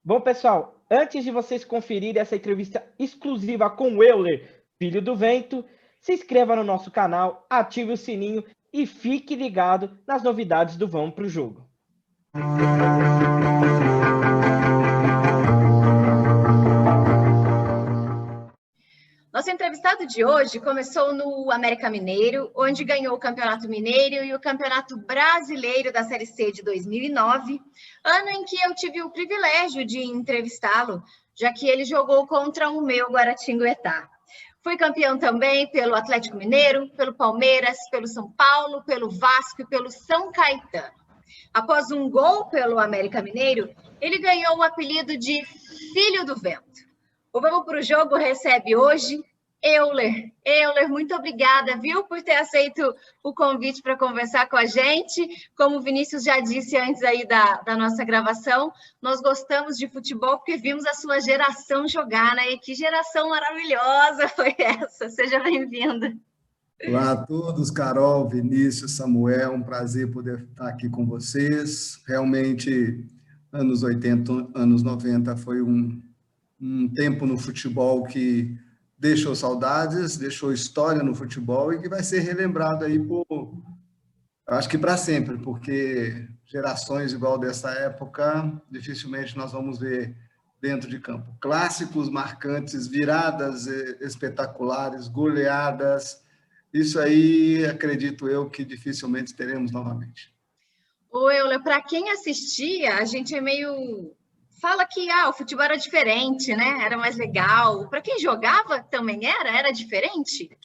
Bom, pessoal, antes de vocês conferirem essa entrevista exclusiva com o Euler, filho do vento, se inscreva no nosso canal, ative o sininho e fique ligado nas novidades do Vamos Pro Jogo. Nosso entrevistado de hoje começou no América Mineiro, onde ganhou o Campeonato Mineiro e o Campeonato Brasileiro da Série C de 2009, ano em que eu tive o privilégio de entrevistá-lo, já que ele jogou contra o meu Guaratinguetá. Fui campeão também pelo Atlético Mineiro, pelo Palmeiras, pelo São Paulo, pelo Vasco e pelo São Caetano. Após um gol pelo América Mineiro, ele ganhou o apelido de Filho do Vento. O Vamos Pro Jogo recebe hoje Euler. Euler, muito obrigada, viu, por ter aceito o convite para conversar com a gente. Como o Vinícius já disse antes aí da nossa gravação, nós gostamos de futebol porque vimos a sua geração jogar, né? E que geração maravilhosa foi essa. Seja bem-vinda. Olá a todos, Carol, Vinícius, Samuel, um prazer poder estar aqui com vocês. Realmente, anos 80, anos 90 foi um tempo no futebol que deixou saudades, deixou história no futebol e que vai ser relembrado aí acho que para sempre, porque gerações igual dessa época, dificilmente nós vamos ver dentro de campo. Clássicos marcantes, viradas espetaculares, goleadas, isso aí acredito eu que dificilmente teremos novamente. Ô, Euler, para quem assistia, a gente é meio... Fala que o futebol era diferente, né? Era mais legal. Para quem jogava também era diferente?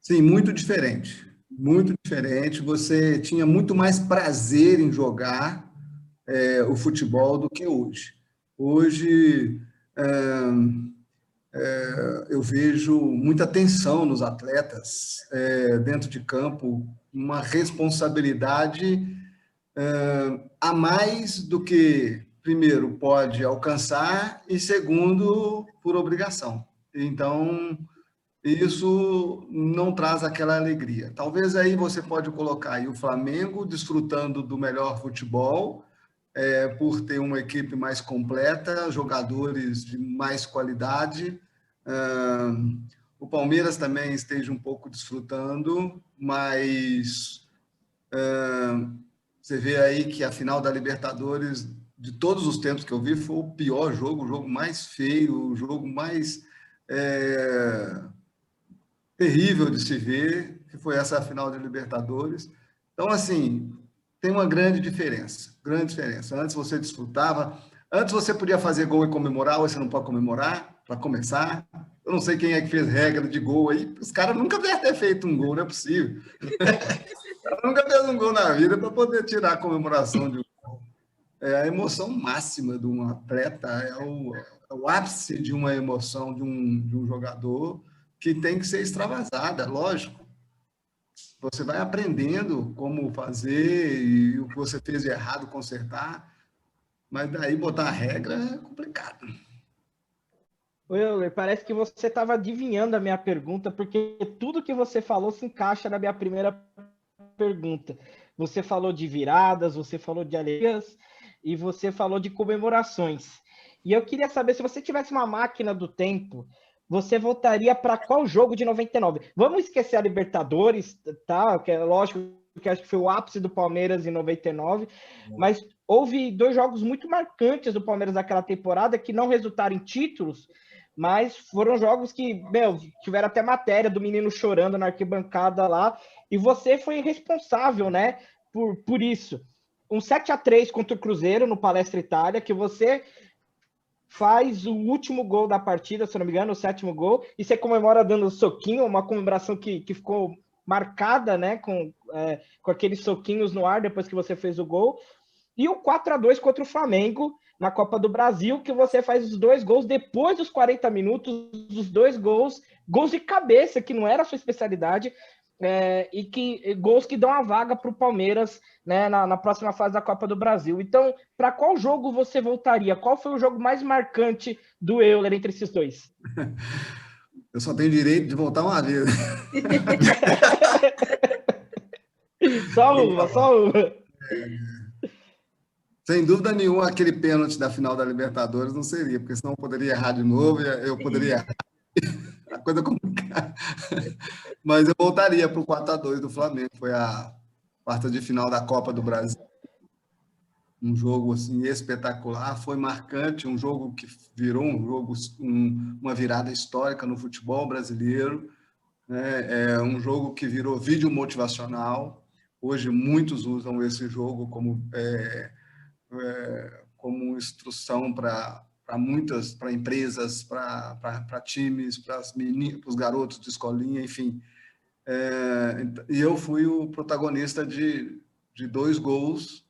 Sim, muito diferente. Muito diferente. Você tinha muito mais prazer em jogar o futebol do que hoje. Hoje eu vejo muita tensão nos atletas dentro de campo, uma responsabilidade a mais do que primeiro, pode alcançar e, segundo, por obrigação. Então, isso não traz aquela alegria. Talvez aí você pode colocar aí o Flamengo desfrutando do melhor futebol, por ter uma equipe mais completa, jogadores de mais qualidade. O Palmeiras também esteja um pouco desfrutando, mas você vê aí que a final da Libertadores, de todos os tempos que eu vi, foi o pior jogo, o jogo mais feio, o jogo mais terrível de se ver, que foi essa final de Libertadores. Então, assim, tem uma grande diferença, grande diferença. Antes você desfrutava, antes você podia fazer gol e comemorar, hoje você não pode comemorar, para começar. Eu não sei quem é que fez regra de gol aí, os caras nunca devem ter feito um gol, não é possível. Nunca fez um gol na vida para poder tirar a comemoração de um gol. A emoção máxima de um atleta, é o ápice de uma emoção de um jogador que tem que ser extravasada, lógico. Você vai aprendendo como fazer e o que você fez de errado, consertar, mas daí botar a regra é complicado. Euler, parece que você estava adivinhando a minha pergunta, porque tudo que você falou se encaixa na minha primeira pergunta. Você falou de viradas, você falou de alegrias e você falou de comemorações. E eu queria saber, se você tivesse uma máquina do tempo, você voltaria para qual jogo de 99? Vamos esquecer a Libertadores, tá? Que é lógico que acho que foi o ápice do Palmeiras em 99, mas houve dois jogos muito marcantes do Palmeiras naquela temporada que não resultaram em títulos, mas foram jogos que, tiveram até matéria do menino chorando na arquibancada lá, e você foi responsável, né, por isso. Um 7-3 contra o Cruzeiro no Palestra Itália, que você faz o último gol da partida, se não me engano, o 7º gol, e você comemora dando um soquinho, uma comemoração que ficou marcada, né, com aqueles soquinhos no ar depois que você fez o gol, e o 4-2 contra o Flamengo na Copa do Brasil, que você faz os 2 gols depois dos 40 minutos, os 2 gols de cabeça, que não era a sua especialidade, gols que dão a vaga para o Palmeiras, né, na próxima fase da Copa do Brasil. Então, para qual jogo você voltaria? Qual foi o jogo mais marcante do Euler entre esses dois? Eu só tenho direito de voltar uma vez. Só uma. Sem dúvida nenhuma, aquele pênalti da final da Libertadores não seria, porque senão eu poderia errar de novo, eu poderia errar. A coisa complicada. Mas eu voltaria para o 4-2 do Flamengo. Foi a quarta de final da Copa do Brasil. Um jogo assim espetacular, foi marcante, um jogo que virou uma virada histórica no futebol brasileiro, né? É um jogo que virou vídeo motivacional. Hoje muitos usam esse jogo como instrução para empresas, para times, para os garotos de escolinha, enfim. E eu fui o protagonista de 2 gols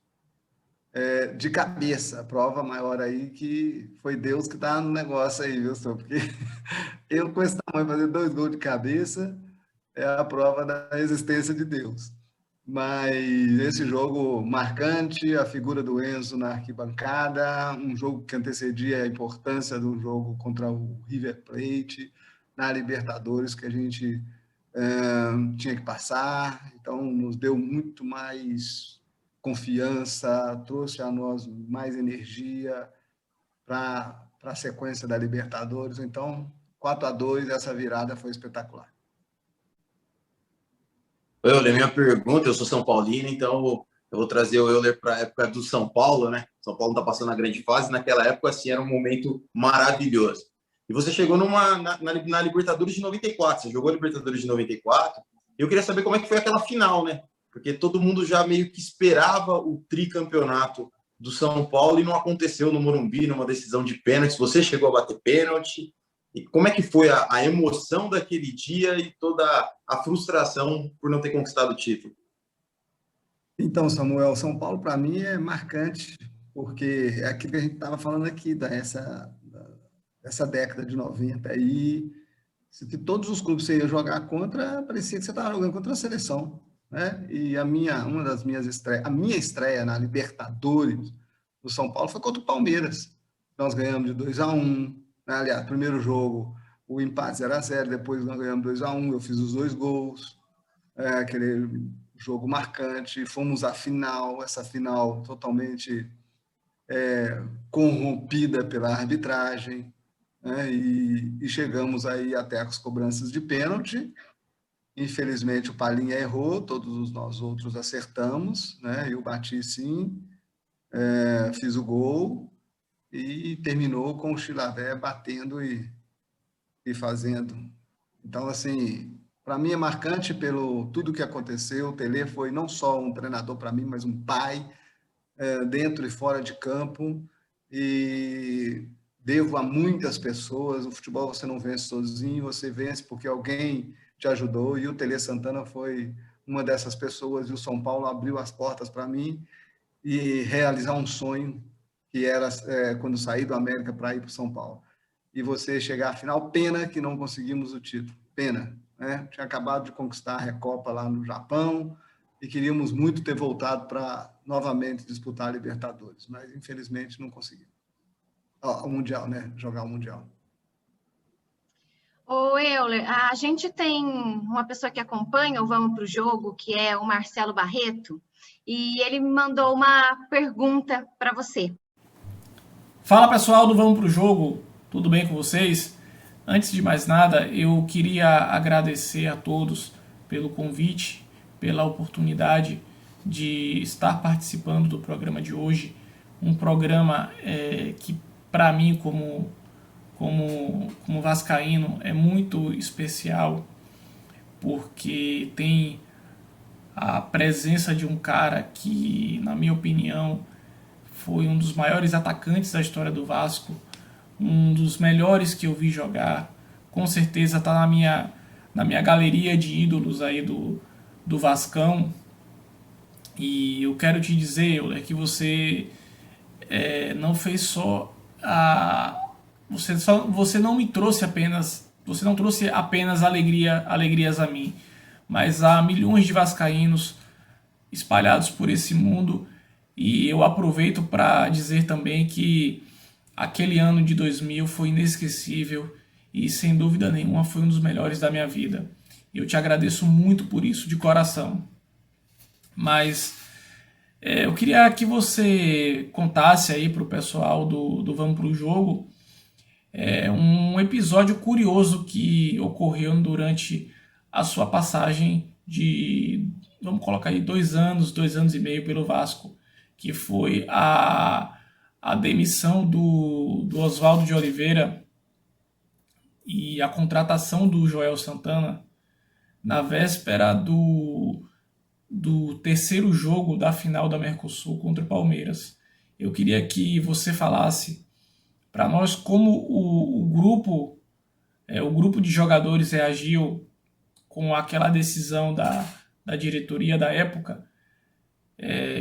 de cabeça. A prova maior aí que foi Deus que está no negócio aí, viu, senhor? Porque eu, com esse tamanho, fazer 2 gols de cabeça é a prova da existência de Deus. Mas esse jogo marcante, a figura do Enzo na arquibancada, um jogo que antecedia a importância do jogo contra o River Plate, na Libertadores, que a gente tinha que passar, então nos deu muito mais confiança, trouxe a nós mais energia para a sequência da Libertadores. Então, 4-2, essa virada foi espetacular. Euler, minha pergunta, eu sou São Paulino, então eu vou trazer o Euler para a época do São Paulo, né? São Paulo está passando a grande fase, naquela época, assim, era um momento maravilhoso. E você chegou na Libertadores de 94, você jogou a Libertadores de 94, e eu queria saber como é que foi aquela final, né? Porque todo mundo já meio que esperava o tricampeonato do São Paulo e não aconteceu no Morumbi, numa decisão de pênaltis. Você chegou a bater pênalti. E como é que foi a emoção daquele dia e toda a frustração por não ter conquistado o título? Então, Samuel, São Paulo para mim é marcante, porque é aquilo que a gente estava falando aqui, dessa década de 90 aí, que todos os clubes que você ia jogar contra, parecia que você estava jogando contra a seleção, né? E a minha estreia na Libertadores do São Paulo foi contra o Palmeiras. Nós ganhamos de 2-1, né? Aliás, primeiro jogo, o empate 0-0, depois nós ganhamos 2-1, eu fiz os 2 gols, aquele jogo marcante, fomos à final, essa final totalmente corrompida pela arbitragem, né? E chegamos aí até as cobranças de pênalti. Infelizmente o Palinha errou, todos nós outros acertamos, né? Eu bati sim, fiz o gol e terminou com o Chilavé batendo e fazendo. Então, assim, para mim é marcante pelo tudo que aconteceu. O Tele foi não só um treinador para mim, mas um pai, dentro e fora de campo, e devo a muitas pessoas. O futebol você não vence sozinho, você vence porque alguém te ajudou, e o Tele Santana foi uma dessas pessoas, e o São Paulo abriu as portas para mim e realizar um sonho que era quando saí do América para ir para o São Paulo. E você chegar à final, pena que não conseguimos o título, pena, né? Tinha acabado de conquistar a Recopa lá no Japão e queríamos muito ter voltado para novamente disputar a Libertadores, mas infelizmente não conseguimos. O Mundial, né? Jogar o Mundial. Ô, Euler, a gente tem uma pessoa que acompanha o Vamos para o Jogo, que é o Marcelo Barreto, e ele me mandou uma pergunta para você. Fala, pessoal do Vamos para o Jogo, tudo bem com vocês? Antes de mais nada, eu queria agradecer a todos pelo convite, pela oportunidade de estar participando do programa de hoje, um programa que, para mim, como vascaíno, é muito especial, porque tem a presença de um cara que, na minha opinião, foi um dos maiores atacantes da história do Vasco, um dos melhores que eu vi jogar, com certeza está na minha galeria de ídolos aí do Vascão. E eu quero te dizer, Euler, que você não fez só você não me trouxe apenas, você não trouxe apenas alegrias a mim, mas a milhões de vascaínos espalhados por esse mundo. E eu aproveito para dizer também que aquele ano de 2000 foi inesquecível e, sem dúvida nenhuma, foi um dos melhores da minha vida. Eu te agradeço muito por isso, de coração. Mas Eu queria que você contasse aí para o pessoal do Vamos Pro Jogo um episódio curioso que ocorreu durante a sua passagem de, vamos colocar aí, 2 anos e meio pelo Vasco, que foi a demissão do Oswaldo de Oliveira e a contratação do Joel Santana na véspera do terceiro jogo da final da Mercosul contra o Palmeiras. Eu queria que você falasse para nós como o grupo de jogadores reagiu com aquela decisão da diretoria da época,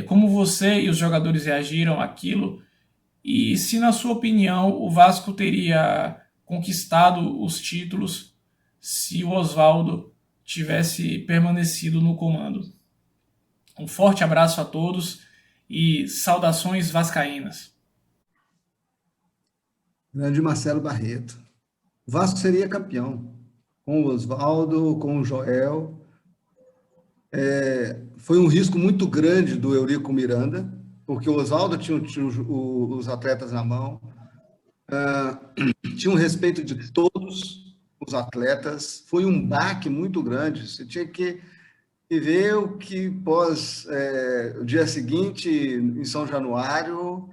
como você e os jogadores reagiram àquilo, e se, na sua opinião, o Vasco teria conquistado os títulos se o Oswaldo tivesse permanecido no comando. Um forte abraço a todos e saudações vascaínas. Grande Marcelo Barreto. O Vasco seria campeão. Com o Oswaldo, com o Joel. Foi um risco muito grande do Eurico Miranda, porque o Oswaldo tinha os atletas na mão, tinha um respeito de todos os atletas. Foi um baque muito grande. Você tinha que ver o que o dia seguinte, em São Januário,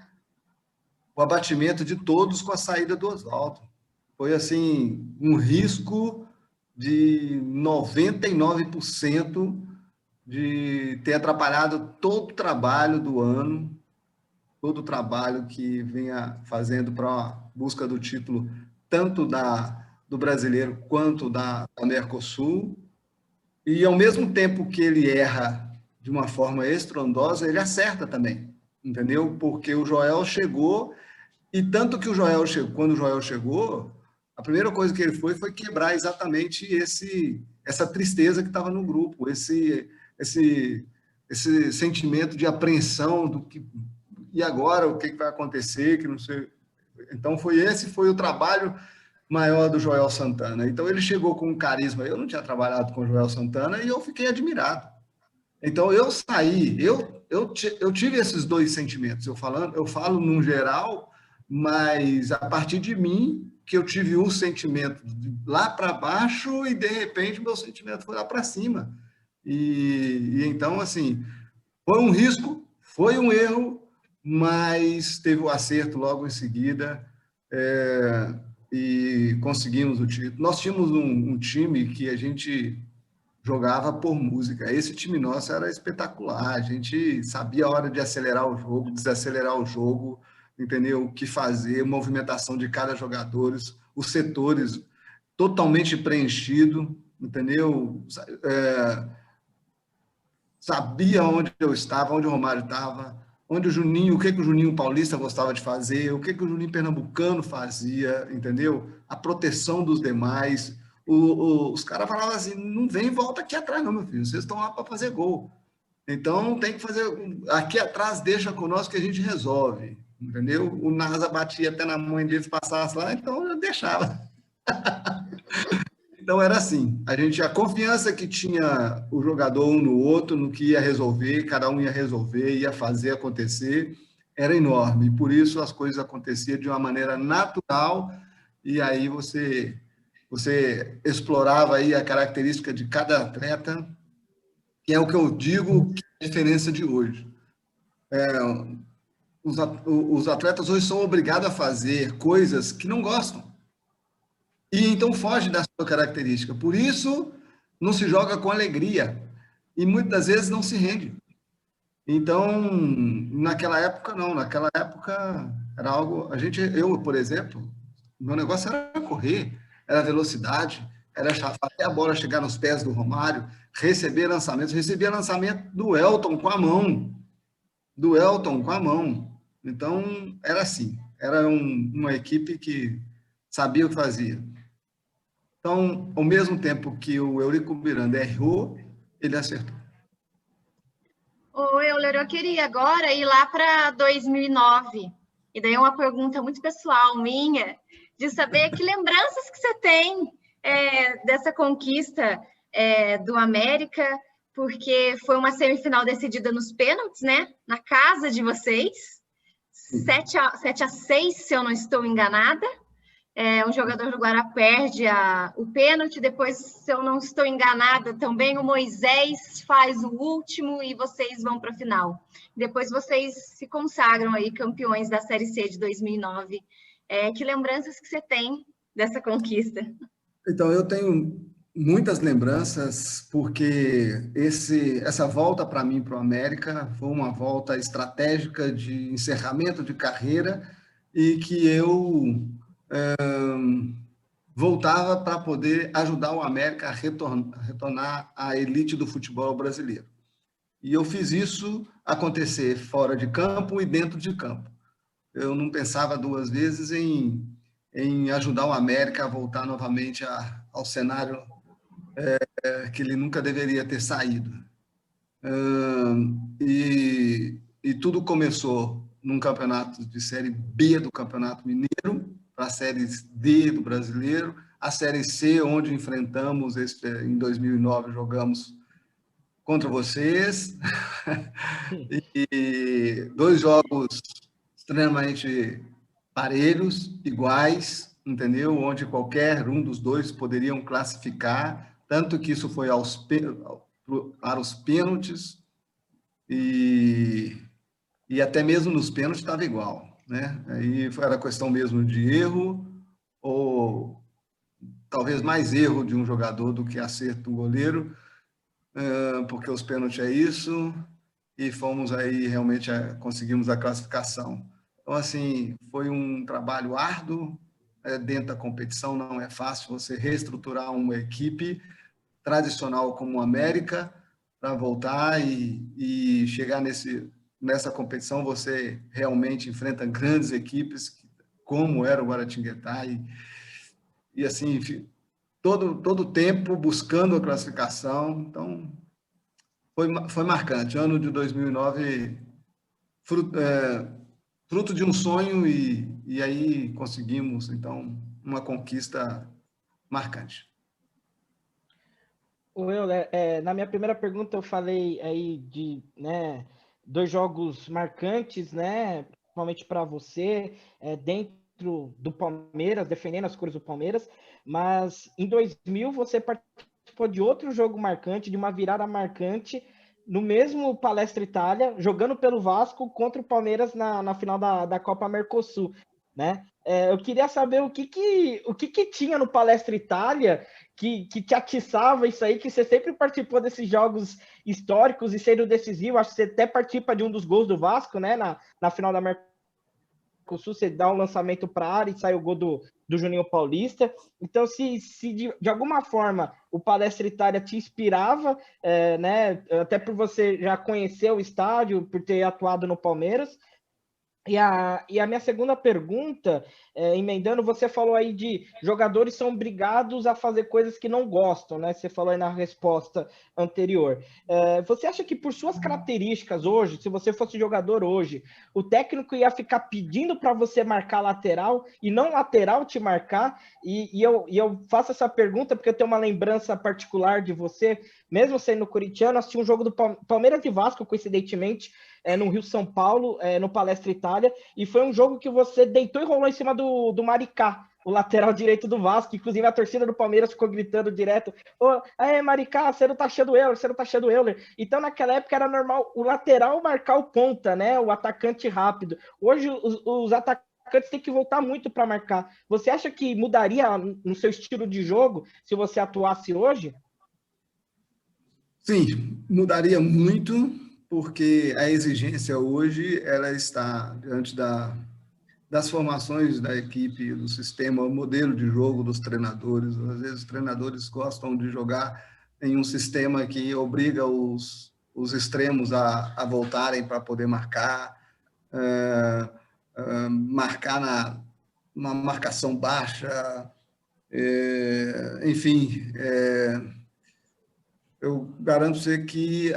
o abatimento de todos com a saída do Oswaldo. Foi, assim, um risco de 99% de ter atrapalhado todo o trabalho do ano, todo o trabalho que vinha fazendo para a busca do título, tanto do brasileiro quanto da Mercosul. E, ao mesmo tempo que ele erra de uma forma estrondosa, ele acerta também, entendeu? Porque o Joel chegou, e tanto que quando o Joel chegou, a primeira coisa que ele foi quebrar exatamente essa tristeza que estava no grupo, esse sentimento de apreensão do que, e agora o que vai acontecer, que não sei. Então esse foi o trabalho maior do Joel Santana. Então ele chegou com um carisma. Eu não tinha trabalhado com o Joel Santana e eu fiquei admirado. Então eu saí, eu tive esses dois sentimentos. Eu falo num geral, mas a partir de mim que eu tive um sentimento lá para baixo e de repente meu sentimento foi lá para cima. E então, assim, foi um risco, foi um erro, mas teve o acerto logo em seguida, e conseguimos o título. Nós tínhamos um time que a gente jogava por música. Esse time nosso era espetacular, a gente sabia a hora de acelerar o jogo, desacelerar o jogo, entendeu? O que fazer, movimentação de cada jogador, os setores totalmente preenchido, entendeu? Sabia onde eu estava, onde o Romário estava, onde o Juninho, o que o Juninho Paulista gostava de fazer, o que o Juninho Pernambucano fazia, entendeu? A proteção dos demais. Os caras falavam assim, não vem e volta aqui atrás não, meu filho, vocês estão lá para fazer gol. Então tem que fazer, aqui atrás deixa conosco que a gente resolve, entendeu? O Nasa batia até na mãe dele, passasse lá, então eu deixava. Então era assim, a confiança que tinha o jogador um no outro, no que ia resolver, cada um ia resolver, ia fazer acontecer, era enorme. E por isso as coisas aconteciam de uma maneira natural, e aí você explorava aí a característica de cada atleta, que é o que eu digo que é a diferença de hoje. Os atletas hoje são obrigados a fazer coisas que não gostam. E então foge da sua característica. Por isso, não se joga com alegria. E muitas vezes não se rende. Então, naquela época, não. Naquela época, era algo... Eu, por exemplo, meu negócio era correr, era velocidade, era fazer a bola chegar nos pés do Romário, receber lançamentos. Recebia lançamento do Elton com a mão. Então, era assim. Era uma equipe que sabia o que fazia. Então, ao mesmo tempo que o Eurico Miranda errou, ele acertou. Ô, Euler, eu queria agora ir lá para 2009. E daí uma pergunta muito pessoal minha, de saber que lembranças que você tem dessa conquista do América, porque foi uma semifinal decidida nos pênaltis, né? Na casa de vocês. 7-6, se eu não estou enganada. Um jogador do Guará perde o pênalti, depois, se eu não estou enganada, também o Moisés faz o último e vocês vão para a final. Depois vocês se consagram aí campeões da Série C de 2009. Que lembranças que você tem dessa conquista? Então, eu tenho muitas lembranças, porque essa volta para mim para o América foi uma volta estratégica de encerramento de carreira e que eu voltava para poder ajudar o América a retornar à elite do futebol brasileiro. E eu fiz isso acontecer fora de campo e dentro de campo. Eu não pensava duas vezes em ajudar o América a voltar novamente ao cenário que ele nunca deveria ter saído. E tudo começou num campeonato de Série B do Campeonato Mineiro, para a Série D do Brasileiro, a Série C, onde enfrentamos, em 2009, jogamos contra vocês, e 2 jogos extremamente parelhos, iguais, entendeu? Onde qualquer um dos dois poderiam classificar, tanto que isso foi para os pênaltis, e até mesmo nos pênaltis estava igual, né? Aí era questão mesmo de erro, ou talvez mais erro de um jogador do que acerto do goleiro, porque os pênaltis é isso, e fomos aí, realmente conseguimos a classificação. Então, assim, foi um trabalho árduo, dentro da competição não é fácil você reestruturar uma equipe tradicional como o América para voltar e chegar nessa competição. Você realmente enfrenta grandes equipes, como era o Guaratinguetá, e assim, todo tempo buscando a classificação. Então, foi marcante. Ano de 2009, fruto de um sonho, e aí conseguimos, então, uma conquista marcante. Euler, na minha primeira pergunta eu falei aí de, né, 2 jogos marcantes, né, principalmente para você, dentro do Palmeiras, defendendo as cores do Palmeiras, mas em 2000 você participou de outro jogo marcante, de uma virada marcante, no mesmo Palestra Itália, jogando pelo Vasco contra o Palmeiras na final da Copa Mercosul, né? Eu queria saber o que tinha no Palestra Itália que te atiçava isso aí, que você sempre participou desses jogos históricos e sendo decisivo. Acho que você até participa de um dos gols do Vasco, né? Na final da Mercosul, você dá um lançamento para a área e sai o gol do Juninho Paulista. Então, se de alguma forma o Palestra Itália te inspirava, né? Até por você já conhecer o estádio, por ter atuado no Palmeiras. E a minha segunda pergunta, emendando, você falou aí de jogadores são obrigados a fazer coisas que não gostam, né? Você falou aí na resposta anterior. Você acha que por suas características hoje, se você fosse jogador hoje, o técnico ia ficar pedindo para você marcar lateral e não lateral te marcar? E eu faço essa pergunta porque eu tenho uma lembrança particular de você, mesmo sendo corintiano, assisti um jogo do Palmeiras e Vasco, coincidentemente, no Rio São Paulo, no Palestra Itália, e foi um jogo que você deitou e rolou em cima do Maricá, o lateral direito do Vasco. Inclusive a torcida do Palmeiras ficou gritando direto: Maricá, você não tá achando Euler, você não tá achando Euler. Então naquela época era normal o lateral marcar o ponta, né, o atacante rápido. Hoje os atacantes têm que voltar muito para marcar. Você acha que mudaria no seu estilo de jogo se você atuasse hoje? Sim, mudaria muito, porque a exigência hoje ela está diante das formações da equipe, do sistema, o modelo de jogo dos treinadores. Às vezes os treinadores gostam de jogar em um sistema que obriga os extremos a voltarem para poder marcar, marcar na marcação baixa, enfim. Eu garanto você que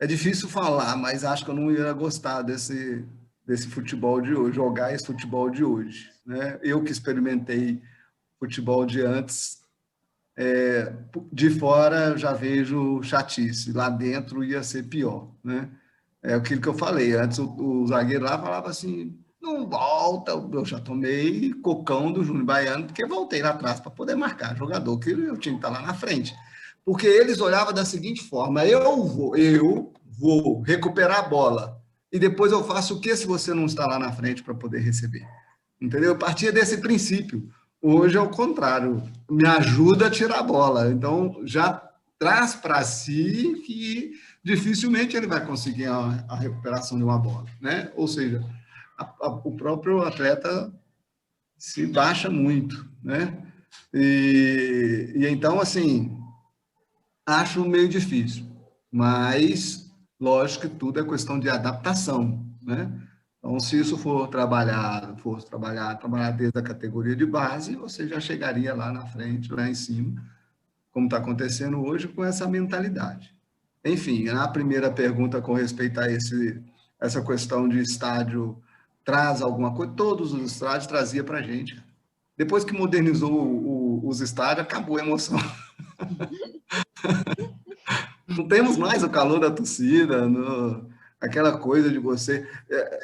é difícil falar, mas acho que eu não ia gostar desse futebol de hoje, jogar esse futebol de hoje, né? Eu que experimentei futebol de antes, De fora eu já vejo chatice, lá dentro ia ser pior, né? É aquilo que eu falei, antes o zagueiro lá falava assim, não volta, eu já tomei cocão do Júnior Baiano, porque voltei lá atrás para poder marcar jogador, que eu tinha que estar lá na frente. Porque eles olhavam da seguinte forma, eu vou recuperar a bola, e depois eu faço o que se você não está lá na frente para poder receber? Entendeu? Eu partia desse princípio. Hoje é o contrário, me ajuda a tirar a bola. Então, já traz para si que dificilmente ele vai conseguir a recuperação de uma bola, né? Ou seja, o próprio atleta se baixa muito, né? E então, assim, acho meio difícil, mas lógico que tudo é questão de adaptação, né? Então, se isso fosse trabalhar desde a categoria de base, você já chegaria lá na frente, lá em cima, como está acontecendo hoje, com essa mentalidade. Enfim, a primeira pergunta com respeito a essa questão de estádio traz alguma coisa, todos os estádios trazia para a gente. Depois que modernizou os estádios, acabou a emoção. Não temos mais o calor da torcida, aquela coisa de você...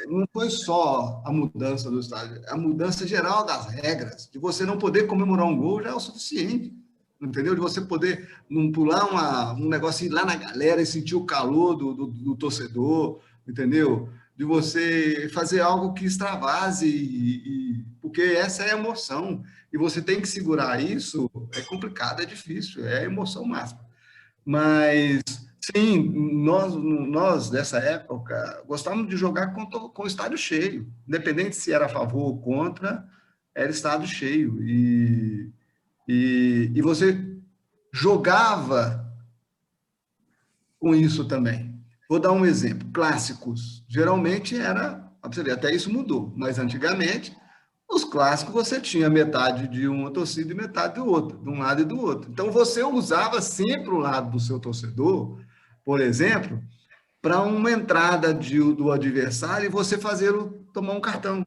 Não foi só a mudança do estádio, a mudança geral das regras, de você não poder comemorar um gol já é o suficiente, entendeu? De você poder não pular um negocinho lá na galera e sentir o calor do torcedor, entendeu? De você fazer algo que extravase, porque essa é a emoção, e você tem que segurar isso, é complicado, é difícil, é a emoção máxima. Mas, sim, nós dessa época, gostávamos de jogar com o estádio cheio, independente se era a favor ou contra, era estádio cheio. E você jogava com isso também. Vou dar um exemplo. Clássicos. Geralmente era... Você vê, até isso mudou, mas antigamente, os clássicos você tinha metade de uma torcida e metade do outro, de um lado e do outro. Então, você usava sempre o lado do seu torcedor, por exemplo, para uma entrada do adversário e você fazê-lo tomar um cartão.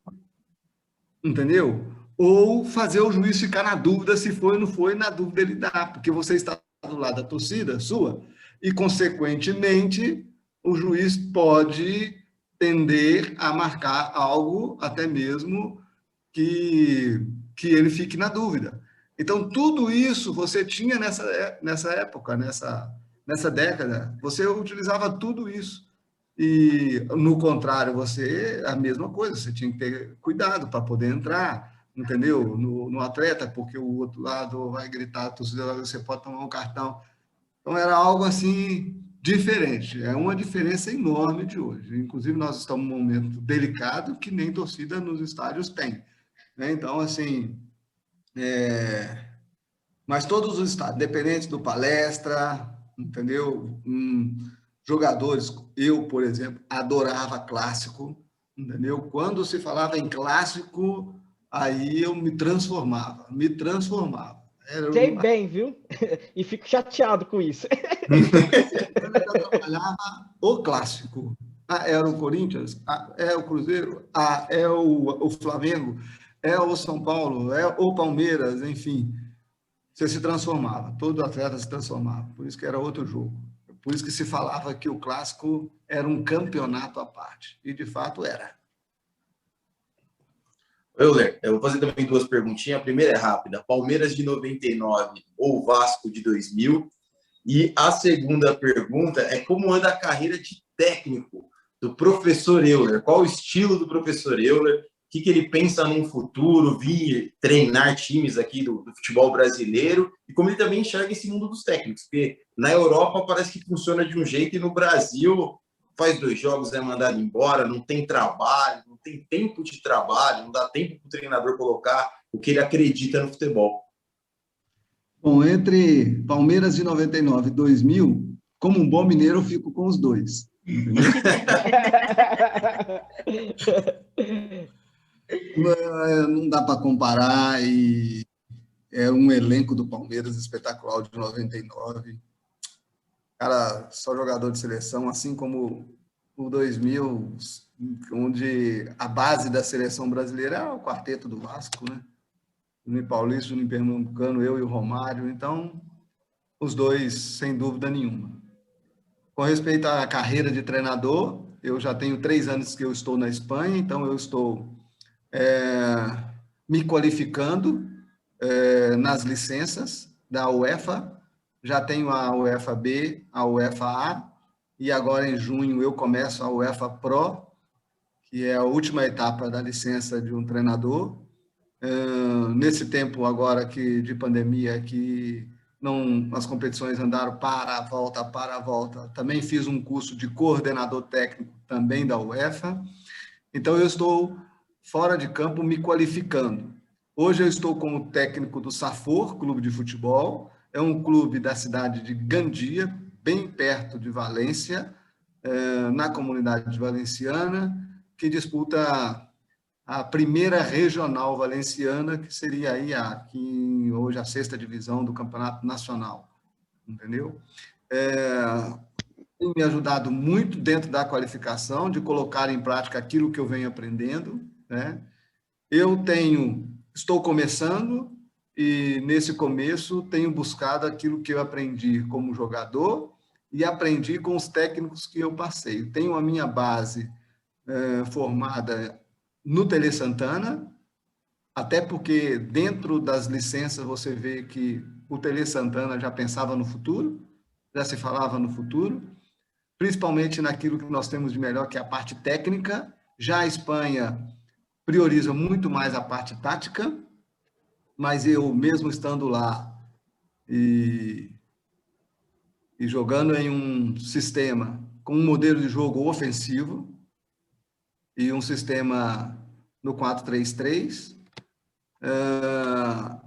Entendeu? Ou fazer o juiz ficar na dúvida se foi ou não foi, na dúvida ele dá, porque você está do lado da torcida sua e, consequentemente, o juiz pode tender a marcar algo até mesmo que ele fique na dúvida. Então, tudo isso você tinha nessa época, nessa década, você utilizava tudo isso. E, no contrário, a mesma coisa, você tinha que ter cuidado para poder entrar, entendeu? No atleta, porque o outro lado vai gritar, a torcida, você pode tomar um cartão. Então, era algo assim diferente. É uma diferença enorme de hoje. Inclusive, nós estamos num momento delicado que nem torcida nos estádios tem, né? Então, assim, mas todos os estádios, independente do palestra, entendeu? Jogadores, eu, por exemplo, adorava clássico, entendeu? Quando se falava em clássico, aí eu me transformava. Sei bem, viu? E fico chateado com isso. Eu trabalhava o clássico. Era o Corinthians, é o Cruzeiro, é o Flamengo, é o São Paulo, é o Palmeiras, enfim. Você se transformava, todo atleta se transformava. Por isso que era outro jogo. Por isso que se falava que o clássico era um campeonato à parte. E, de fato, era. Euler, eu vou fazer também duas perguntinhas. A primeira é rápida. Palmeiras de 99 ou Vasco de 2000? E a segunda pergunta é como anda a carreira de técnico do professor Euler? Qual o estilo do professor Euler? O que ele pensa num futuro, vir treinar times aqui do futebol brasileiro? E como ele também enxerga esse mundo dos técnicos? Porque na Europa parece que funciona de um jeito e no Brasil faz 2 jogos, é mandado embora, não tem trabalho, não tem tempo de trabalho, não dá tempo para o treinador colocar o que ele acredita no futebol. Bom, entre Palmeiras de 99 e 2000, como um bom mineiro, eu fico com os dois. Não dá para comparar, e é um elenco do Palmeiras espetacular de 99. Cara, só jogador de seleção, assim como o 2000, onde a base da seleção brasileira é o quarteto do Vasco, né? Juninho Paulista, Juninho Pernambucano, eu e o Romário. Então, os dois, sem dúvida nenhuma. Com respeito à carreira de treinador, eu já tenho 3 anos que eu estou na Espanha, então eu estou me qualificando nas licenças da UEFA. Já tenho a UEFA B, a UEFA A, e agora em junho eu começo a UEFA Pro, que é a última etapa da licença de um treinador. Nesse tempo agora de pandemia, que não, as competições andaram para a volta, também fiz um curso de coordenador técnico também da UEFA. Então, eu estou fora de campo me qualificando. Hoje eu estou como técnico do Safor, clube de futebol. É um clube da cidade de Gandia, bem perto de Valência, na comunidade valenciana, que disputa a primeira regional valenciana, que seria aí hoje a 6ª divisão do Campeonato Nacional, entendeu? Tem me ajudado muito dentro da qualificação, de colocar em prática aquilo que eu venho aprendendo, né? Estou começando, e nesse começo tenho buscado aquilo que eu aprendi como jogador e aprendi com os técnicos que eu passei. Tenho a minha base formada no Tele Santana, até porque dentro das licenças você vê que o Tele Santana já pensava no futuro, já se falava no futuro, principalmente naquilo que nós temos de melhor, que é a parte técnica. Já a Espanha prioriza muito mais a parte tática, mas eu, mesmo estando lá e jogando em um sistema com um modelo de jogo ofensivo e um sistema no 4-3-3,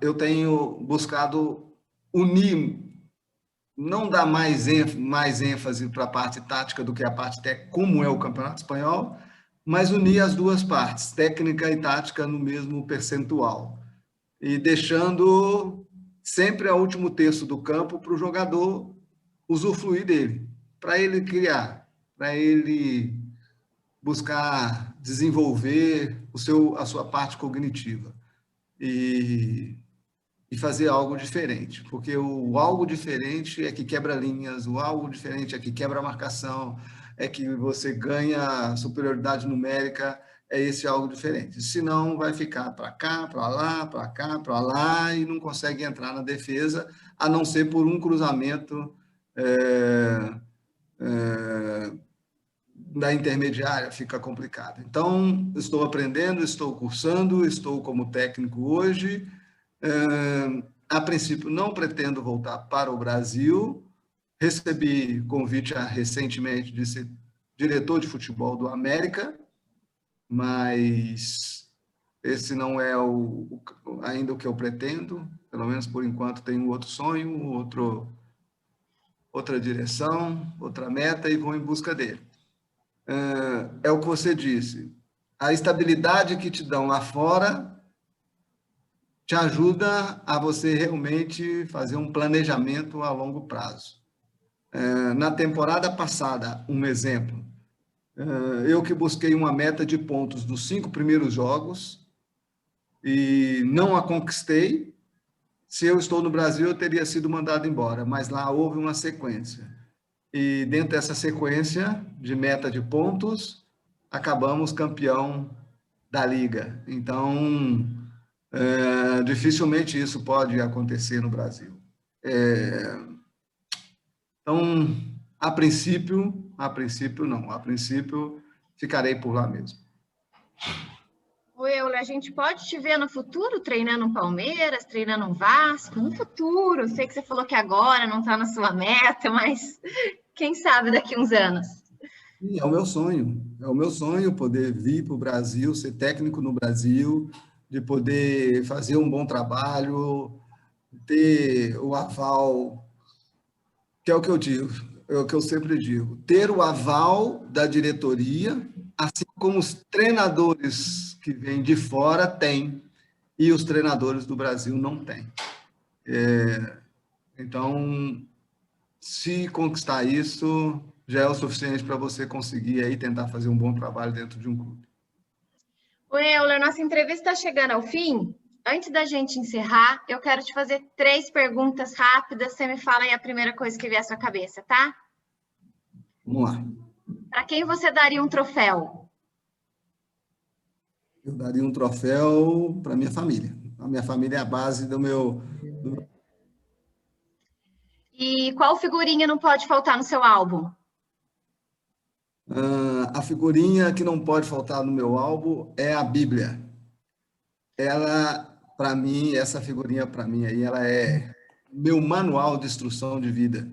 eu tenho buscado unir, não dar mais ênfase para a parte tática do que a parte técnica, como é o Campeonato Espanhol, mas unir as duas partes, técnica e tática, no mesmo percentual. E deixando sempre o último terço do campo para o jogador usufruir dele, para ele criar, para ele buscar desenvolver a sua parte cognitiva e fazer algo diferente, porque o algo diferente é que quebra linhas, o algo diferente é que quebra a marcação, é que você ganha superioridade numérica, é esse algo diferente. Senão vai ficar para cá, para lá, para cá, para lá, e não consegue entrar na defesa, a não ser por um cruzamento da intermediária, fica complicado. Então, estou aprendendo, estou cursando, estou como técnico hoje. A princípio, não pretendo voltar para o Brasil. Recebi convite recentemente de ser diretor de futebol do América, mas esse não é ainda o que eu pretendo. Pelo menos por enquanto tenho outro sonho, outra direção, outra meta, e vou em busca dele. É o que você disse, a estabilidade que te dão lá fora te ajuda a você realmente fazer um planejamento a longo prazo. Na temporada passada, um exemplo, eu que busquei uma meta de pontos dos 5 primeiros jogos e não a conquistei. Se eu estou no Brasil, eu teria sido mandado embora, mas lá houve uma sequência. E dentro dessa sequência de meta de pontos, acabamos campeão da Liga. Então, dificilmente isso pode acontecer no Brasil. Então, a princípio não. A princípio, ficarei por lá mesmo. Euler, a gente pode te ver no futuro treinando um Palmeiras, treinando um Vasco? No futuro, sei que você falou que agora não está na sua meta, mas quem sabe daqui a uns anos? É o meu sonho poder vir para o Brasil, ser técnico no Brasil, de poder fazer um bom trabalho, ter o aval, que é o que eu digo, é o que eu sempre digo, ter o aval da diretoria, assim como os treinadores que vêm de fora têm, e os treinadores do Brasil não têm. Então, se conquistar isso, já é o suficiente para você conseguir aí tentar fazer um bom trabalho dentro de um clube. Euler, nossa entrevista está chegando ao fim. Antes da gente encerrar, eu quero te fazer 3 perguntas rápidas. Você me fala aí a primeira coisa que vier à sua cabeça, tá? Vamos lá. Para quem você daria um troféu? Eu daria um troféu para minha família. A minha família é a base do meu... E qual figurinha não pode faltar no seu álbum? A figurinha que não pode faltar no meu álbum é a Bíblia. Ela, para mim, essa figurinha para mim aí, ela é meu manual de instrução de vida.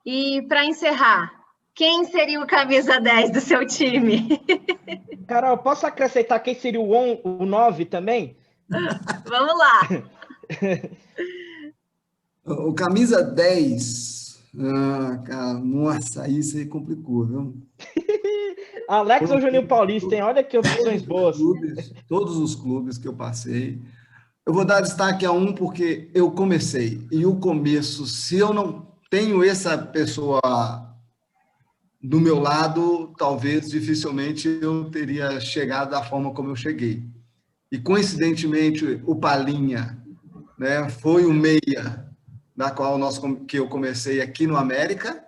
E para encerrar, quem seria o camisa 10 do seu time? Carol, posso acrescentar quem seria o 9 também? Vamos lá. O camisa 10... cara, nossa, isso aí complicou, viu? Alex ou Juninho Paulista, hein? Olha que opções boas. Todos os clubes que eu passei. Eu vou dar destaque a um porque eu comecei. E o começo, se eu não tenho essa pessoa do meu lado, talvez dificilmente eu teria chegado da forma como eu cheguei. E coincidentemente, o Palinha, né, foi o meia da qual que eu comecei aqui no América,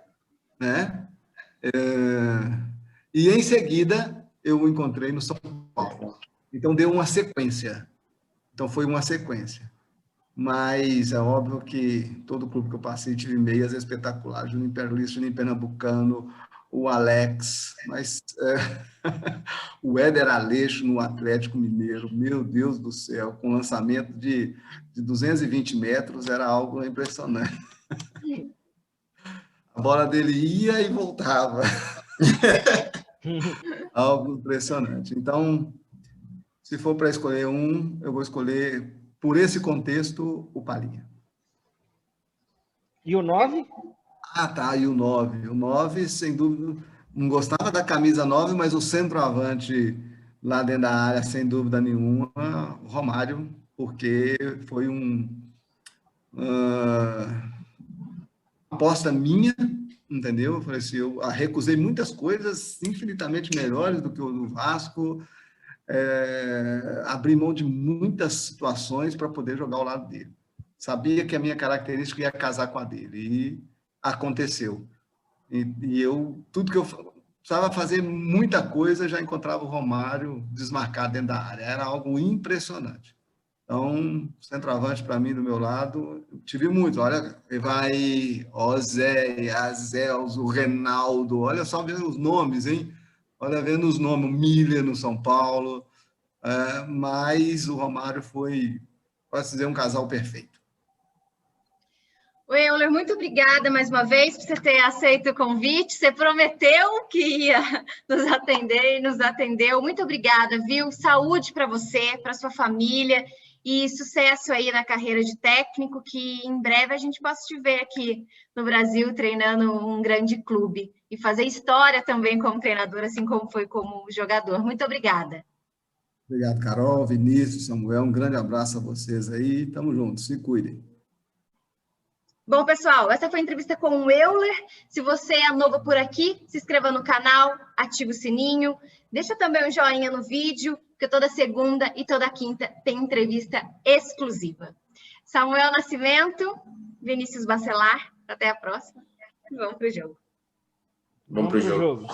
né? E em seguida eu o encontrei no São Paulo. Então deu uma sequência. Então foi uma sequência. Mas é óbvio que todo clube que eu passei tive meias espetaculares. Juninho Perlista, Juninho Pernambucano, o Alex, mas o Éder Aleixo no Atlético Mineiro, meu Deus do céu, com lançamento de 220 metros, era algo impressionante. A bola dele ia e voltava. Algo impressionante. Então, se for para escolher um, eu vou escolher, por esse contexto, o Palinha. E o 9? Ah, tá, e o 9. O 9, sem dúvida, não gostava da camisa 9, mas o centroavante lá dentro da área, sem dúvida nenhuma, o Romário, porque foi uma aposta minha, entendeu? Eu falei assim, eu recusei muitas coisas infinitamente melhores do que o do Vasco, abri mão de muitas situações para poder jogar ao lado dele. Sabia que a minha característica ia casar com a dele, e aconteceu. E eu, tudo que eu precisava fazer, muita coisa, já encontrava o Romário desmarcado dentro da área. Era algo impressionante. Então, centroavante para mim, do meu lado, eu tive muitos. Olha, vai Ozé, Azelso, Renaldo, olha só vendo os nomes, hein? Olha vendo os nomes, Miller no São Paulo, mas o Romário foi, pode dizer, um casal perfeito. Euler, muito obrigada mais uma vez por você ter aceito o convite. Você prometeu que ia nos atender e nos atendeu. Muito obrigada, viu? Saúde para você, para sua família e sucesso aí na carreira de técnico, que em breve a gente possa te ver aqui no Brasil treinando um grande clube e fazer história também como treinador, assim como foi como jogador. Muito obrigada. Obrigado, Carol, Vinícius, Samuel. Um grande abraço a vocês aí. Tamo juntos. Se cuidem. Bom, pessoal, essa foi a entrevista com o Euler. Se você é novo por aqui, se inscreva no canal, ative o sininho, deixa também um joinha no vídeo, porque toda segunda e toda quinta tem entrevista exclusiva. Samuel Nascimento, Vinícius Bacelar, até a próxima. Vamos pro jogo. Vamos pro jogo.